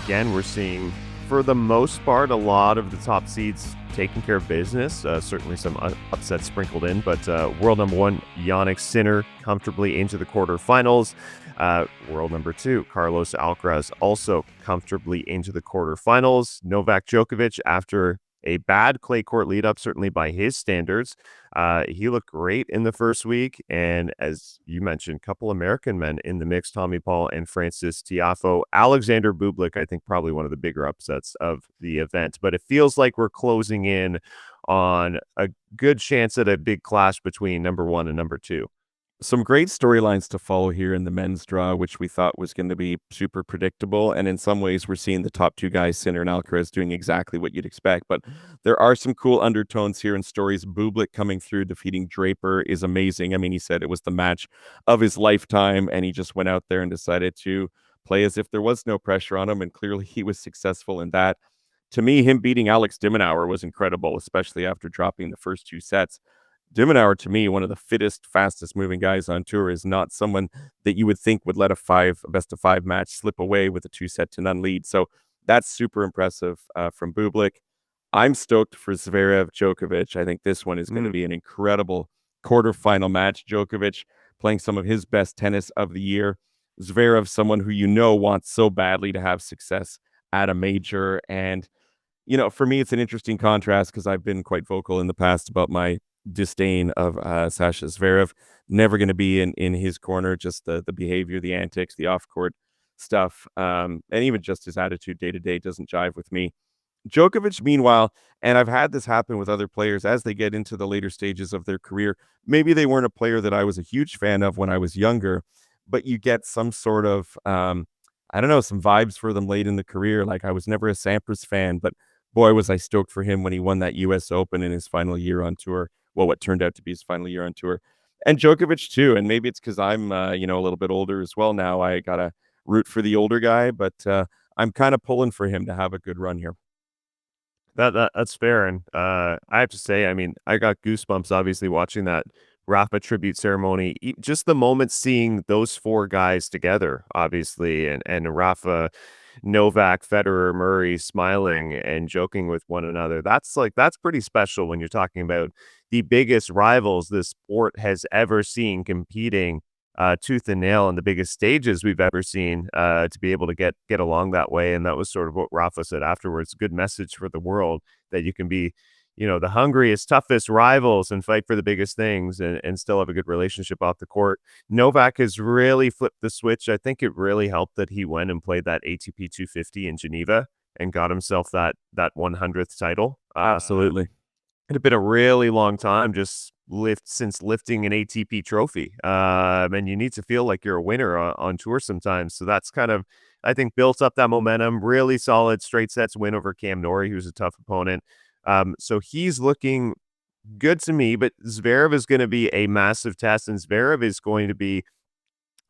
again, we're seeing, for the most part, a lot of the top seeds taking care of business. Certainly some upsets sprinkled in, but world number one, Jannik Sinner, comfortably into the quarterfinals. World number two, Carlos Alcaraz, also comfortably into the quarterfinals. Novak Djokovic, after a bad clay court lead up, certainly by his standards, he looked great in the first week. And as you mentioned, a couple American men in the mix, Tommy Paul and Francis Tiafoe. Alexander Bublik, I think probably one of the bigger upsets of the event. But it feels like we're closing in on a good chance at a big clash between number one and number two. Some great storylines to follow here in the men's draw, which we thought was going to be super predictable. And in some ways, we're seeing the top two guys, Sinner and Alcaraz, doing exactly what you'd expect. But there are some cool undertones here in stories. Bublik coming through, defeating Draper is amazing. I mean, he said it was the match of his lifetime, and he just went out there and decided to play as if there was no pressure on him. And clearly he was successful in that. To me, him beating Alex de Minaur was incredible, especially after dropping the first two sets. de Minaur, to me, one of the fittest, fastest moving guys on tour, is not someone that you would think would let a best of five match slip away with a 2-set-0 lead. So that's super impressive from Bublik. I'm stoked for Zverev Djokovic. I think this one is going to be an incredible quarterfinal match. Djokovic playing some of his best tennis of the year. Zverev, someone who wants so badly to have success at a major. And, for me, it's an interesting contrast because I've been quite vocal in the past about my disdain of Sasha Zverev. Never going to be in his corner, just the behavior, the antics, the off-court stuff, and even just his attitude day-to-day doesn't jive with me. Djokovic, meanwhile, and I've had this happen with other players as they get into the later stages of their career, maybe they weren't a player that I was a huge fan of when I was younger, but you get some sort of, some vibes for them late in the career. Like, I was never a Sampras fan, but boy, was I stoked for him when he won that U.S. Open in his final year on tour. Well, what turned out to be his final year on tour. And Djokovic, too. And maybe it's because I'm, a little bit older as well now. I got to root for the older guy, but I'm kind of pulling for him to have a good run here. That's fair. And I have to say, I mean, I got goosebumps, obviously, watching that Rafa tribute ceremony. Just the moment seeing those four guys together, obviously, and Rafa, Novak, Federer, Murray smiling and joking with one another. That's pretty special when you're talking about the biggest rivals this sport has ever seen competing tooth and nail on the biggest stages we've ever seen, to be able to get along that way. And that was sort of what Rafa said afterwards. Good message for the world that you can be, the hungriest, toughest rivals and fight for the biggest things and still have a good relationship off the court. Novak has really flipped the switch. I think it really helped that he went and played that ATP 250 in Geneva and got himself that 100th title. Absolutely. It had been a really long time since lifting an ATP trophy. And you need to feel like you're a winner on tour sometimes. So that's kind of, I think, built up that momentum. Really solid straight sets win over Cam Norrie, who's a tough opponent. So he's looking good to me, but Zverev is going to be a massive test, and Zverev is going to be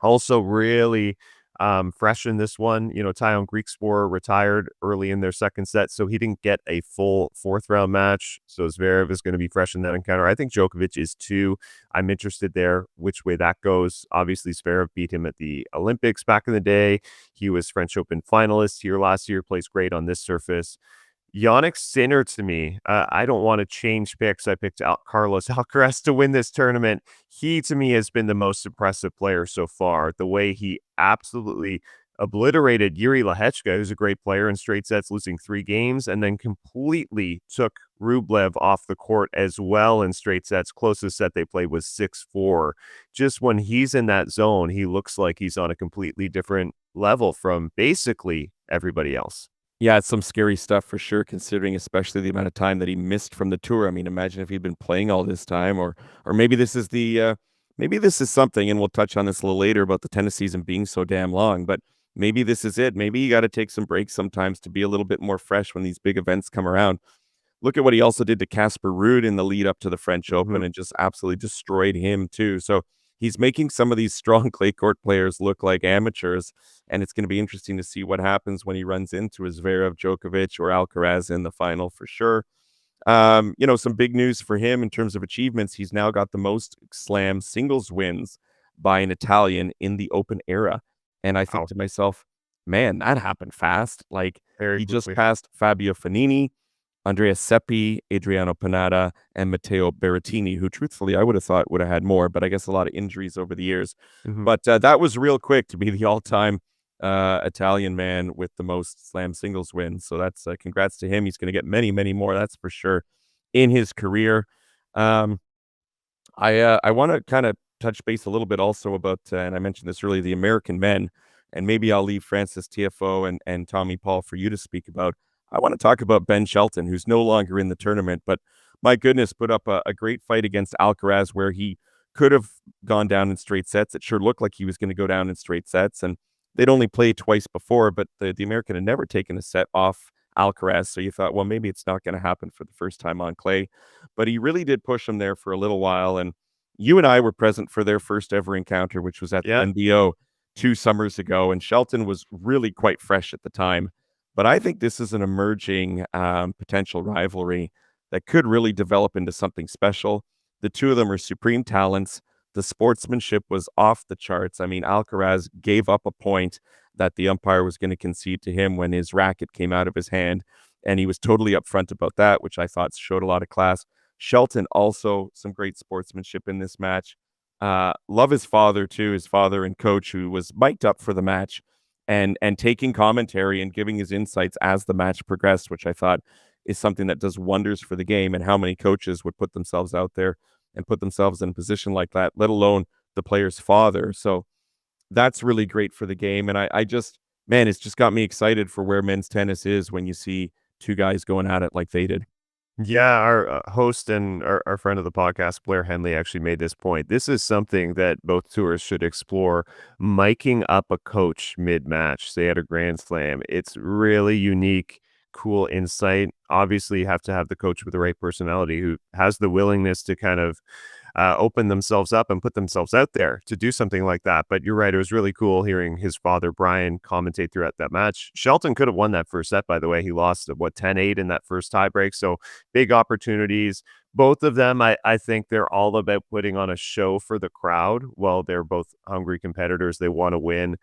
also really fresh in this one. Tyon Griekspoor retired early in their second set, so he didn't get a full fourth round match. So Zverev is going to be fresh in that encounter. I think Djokovic is too. I'm interested there which way that goes. Obviously, Zverev beat him at the Olympics back in the day. He was French Open finalist here last year, plays great on this surface. Jannik Sinner, to me, I don't want to change picks. I picked Carlos Alcaraz to win this tournament. He, to me, has been the most impressive player so far. The way he absolutely obliterated Yuri Lehechka, who's a great player in straight sets, losing 3 games, and then completely took Rublev off the court as well in straight sets. Closest set they played was 6-4. Just when he's in that zone, he looks like he's on a completely different level from basically everybody else. Yeah, it's some scary stuff for sure, considering especially the amount of time that he missed from the tour. I mean, imagine if he'd been playing all this time, or maybe this is maybe this is something, and we'll touch on this a little later about the tennis season being so damn long, but maybe this is it. Maybe you got to take some breaks sometimes to be a little bit more fresh when these big events come around. Look at what he also did to Casper Ruud in the lead up to the French Open and just absolutely destroyed him too. So he's making some of these strong clay court players look like amateurs, and it's going to be interesting to see what happens when he runs into a Zverev, Djokovic, or Alcaraz in the final for sure. Some big news for him in terms of achievements. He's now got the most slam singles wins by an Italian in the Open era. And I think to myself, man, that happened fast. Like, Very he just quickly. passed Fabio Fognini, Andrea Seppi, Adriano Panada, and Matteo Berrettini, who truthfully I would have thought would have had more, but I guess a lot of injuries over the years. Mhm. But that was real quick to be the all-time Italian man with the most slam singles wins. So that's congrats to him. He's going to get many, many more, that's for sure, in his career. Um, I want to kind of touch base a little bit also about, and I mentioned this earlier, the American men, and maybe I'll leave Francis TFO and Tommy Paul for you to speak about. I want to talk about Ben Shelton, who's no longer in the tournament, but my goodness, put up a great fight against Alcaraz where he could have gone down in straight sets. It sure looked like he was going to go down in straight sets, and they'd only played twice before, but the American had never taken a set off Alcaraz, so you thought, well, maybe it's not going to happen for the first time on clay. But he really did push him there for a little while, and you and I were present for their first ever encounter, which was at the Yeah. NBO 2 summers ago, and Shelton was really quite fresh at the time. But I think this is an emerging potential rivalry that could really develop into something special. The two of them are supreme talents. The sportsmanship was off the charts. I mean, Alcaraz gave up a point that the umpire was going to concede to him when his racket came out of his hand, and he was totally upfront about that, which I thought showed a lot of class. Shelton also some great sportsmanship in this match. Love his father too, his father and coach, who was mic'd up for the match and taking commentary and giving his insights as the match progressed, which I thought is something that does wonders for the game. And how many coaches would put themselves out there and put themselves in a position like that, let alone the player's father. So that's really great for the game. And I just, man, it's just got me excited for where men's tennis is when you see two guys going at it like they did. Yeah, our host and our friend of the podcast, Blair Henley, actually made this point. This is something that both tours should explore, miking up a coach mid-match, say at a Grand Slam. It's really unique, cool insight. Obviously, you have to have the coach with the right personality who has the willingness to kind of open themselves up and put themselves out there to do something like that. But you're right, it was really cool hearing his father, Brian, commentate throughout that match. Shelton could have won that first set, by the way. He lost, 10-8 in that first tiebreak. So big opportunities. Both of them, I think they're all about putting on a show for the crowd. Well, they're both hungry competitors. They want to win.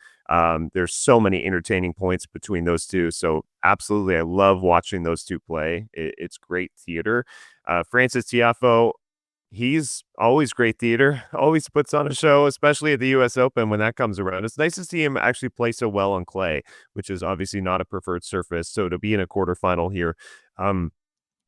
There's so many entertaining points between those two. So absolutely, I love watching those two play. It's great theater. Francis Tiafoe, he's always great theater, always puts on a show, especially at the US Open when that comes around. It's nice to see him actually play so well on clay, which is obviously not a preferred surface. So to be in a quarterfinal here,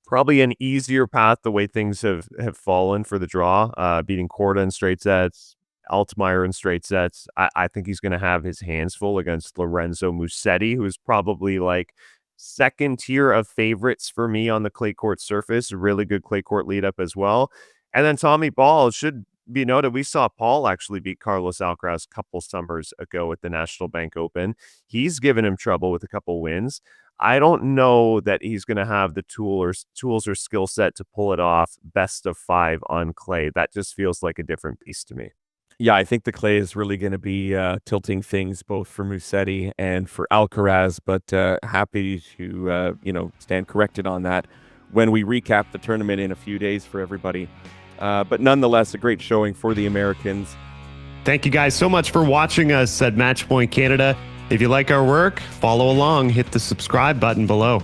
probably an easier path the way things have fallen for the draw, beating Korda in straight sets, Altmaier in straight sets. I think he's going to have his hands full against Lorenzo Musetti, who is probably like second tier of favorites for me on the clay court surface. Really good clay court lead up as well. And then Tommy Paul, should be noted, we saw Paul actually beat Carlos Alcaraz a couple summers ago at the National Bank Open. He's given him trouble with a couple wins. I don't know that he's going to have the tools or skill set to pull it off best of 5 on clay. That just feels like a different beast to me. Yeah, I think the clay is really going to be tilting things both for Musetti and for Alcaraz, but happy to, stand corrected on that when we recap the tournament in a few days for everybody. But nonetheless, a great showing for the Americans. Thank you guys so much for watching us at Matchpoint Canada. If you like our work, follow along, hit the subscribe button below.